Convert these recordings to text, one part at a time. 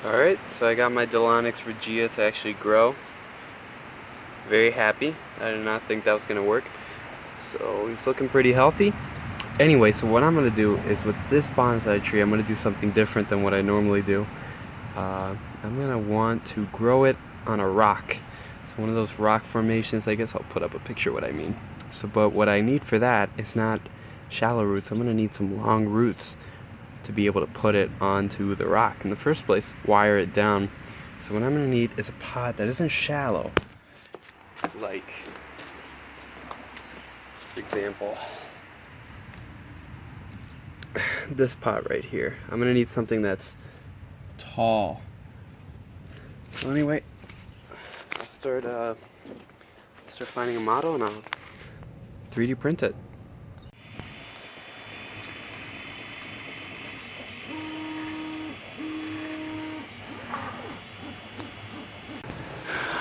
Alright, so I got my Delonix Regia to actually grow. Very happy. I did not think that was going to work. So he's looking pretty healthy. Anyway, so what I'm going to do is with this bonsai tree, I'm going to do something different than what I normally do. I'm going to want to grow it on a rock. So one of those rock formations. I guess I'll put up a picture of what I mean. But what I need for that is not shallow roots. I'm going to need some long roots to be able to put it onto the rock in the first place, wire it down. So what I'm going to need is a pot that isn't shallow. Like, for example, this pot right here. I'm going to need something that's tall. So anyway, I'll start finding a model and I'll 3D print it.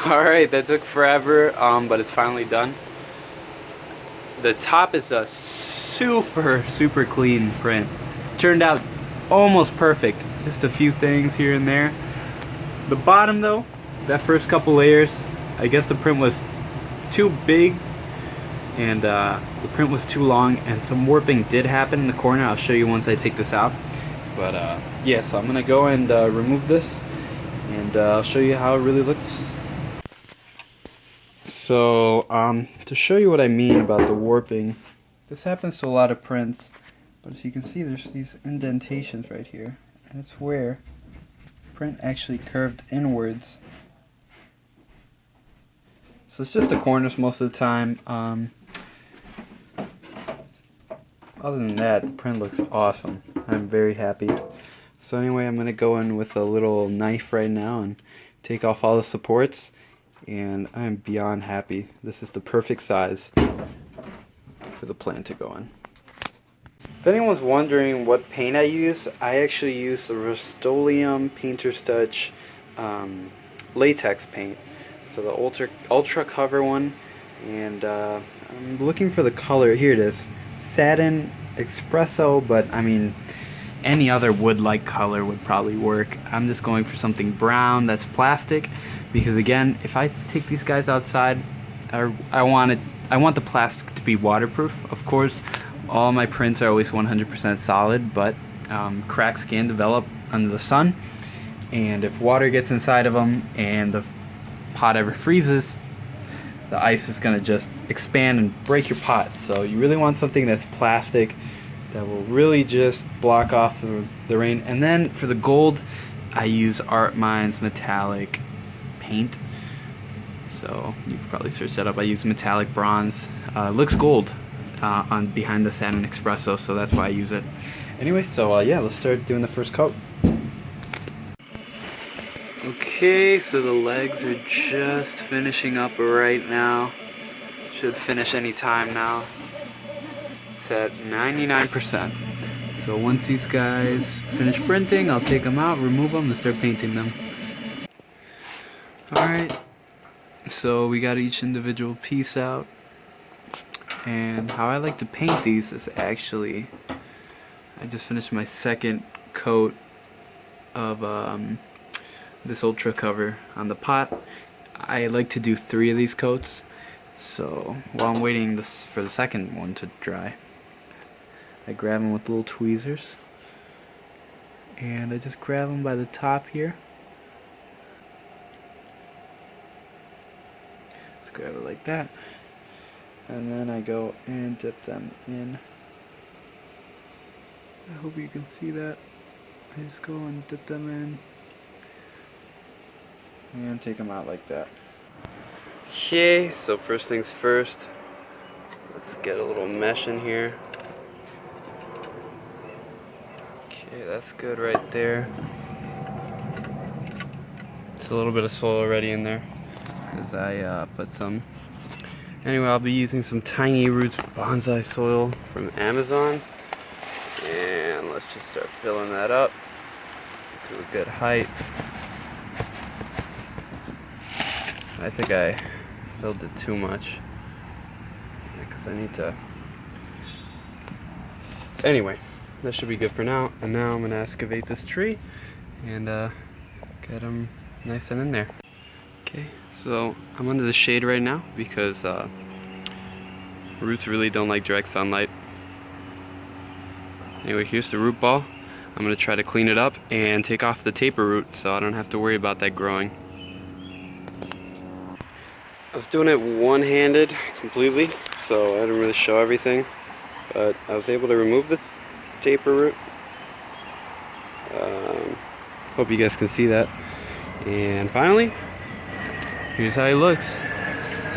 Alright, that took forever, but it's finally done. The top is a super clean print. Turned out almost perfect. Just a few things here and there. The bottom though, that first couple layers, I guess the print was too big and the print was too long, and some warping did happen in the corner. I'll show you once I take this out. But yeah, so I'm gonna go and remove this, and I'll show you how it really looks. So to show you what I mean about the warping, this happens to a lot of prints, but as you can see, there's these indentations right here, and it's where the print actually curved inwards. So it's just the corners most of the time. Other than that, the print looks awesome. I'm very happy. So anyway, I'm going to go in with a little knife right now and take off all the supports, and I'm beyond happy. This is the perfect size for the plant to go in. If anyone's wondering what paint I use, I actually use the Rust-Oleum Painter's Touch latex paint. So the ultra cover one, and I'm looking for the color. Here it is, Satin Espresso, but I mean any other wood-like color would probably work. I'm just going for something brown that's plastic, because again, if I take these guys outside, I want the plastic to be waterproof. Of course, all my prints are always 100% solid, but cracks can develop under the sun, and if water gets inside of them and the pot ever freezes, the ice is going to just expand and break your pot. So you really want something that's plastic that will really just block off the rain. And then for the gold, I use Art Minds metallic paint. So you can probably search that up. I use metallic bronze. It looks gold on behind the Satin Espresso, so that's why I use it. Anyway, so yeah, let's start doing the first coat. Okay, so the legs are just finishing up right now. Should finish any time now. It's at 99%. So once these guys finish printing, I'll take them out, remove them, and start painting them. Alright, so we got each individual piece out. And how I like to paint these is actually, I just finished my second coat of this ultra cover on the pot. I like to do 3 of these coats, so while I'm waiting for the second one to dry, I grab them with little tweezers, and I just grab them by the top here. Just grab it like that, and then I go and dip them in. I hope you can see that. I just go and dip them in and take them out like that. Okay, so first things first, let's get a little mesh in here. Okay, that's good right there. There's a little bit of soil already in there because I put some. Anyway, I'll be using some Tiny Roots bonsai soil from Amazon, and let's just start filling that up to a good height. I think I filled it too much because I need to. Anyway, that should be good for now. And now I'm going to excavate this tree and get them nice and in there. Okay, so I'm under the shade right now because roots really don't like direct sunlight. Anyway, here's the root ball. I'm going to try to clean it up and take off the taper root so I don't have to worry about that growing. I was doing it one-handed completely, so I didn't really show everything, but I was able to remove the taper root. Hope you guys can see that. And finally, here's how he looks.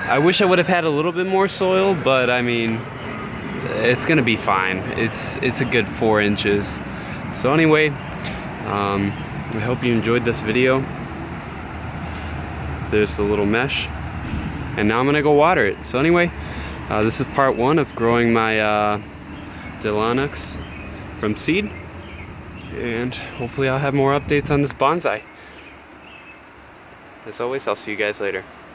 I wish I would have had a little bit more soil, but I mean, it's gonna be fine. It's a good 4 inches. So anyway, I hope you enjoyed this video. There's the little mesh, and now I'm gonna go water it. So anyway, this is part 1 of growing my Delonix from seed, and hopefully I'll have more updates on this bonsai. As always, I'll see you guys later.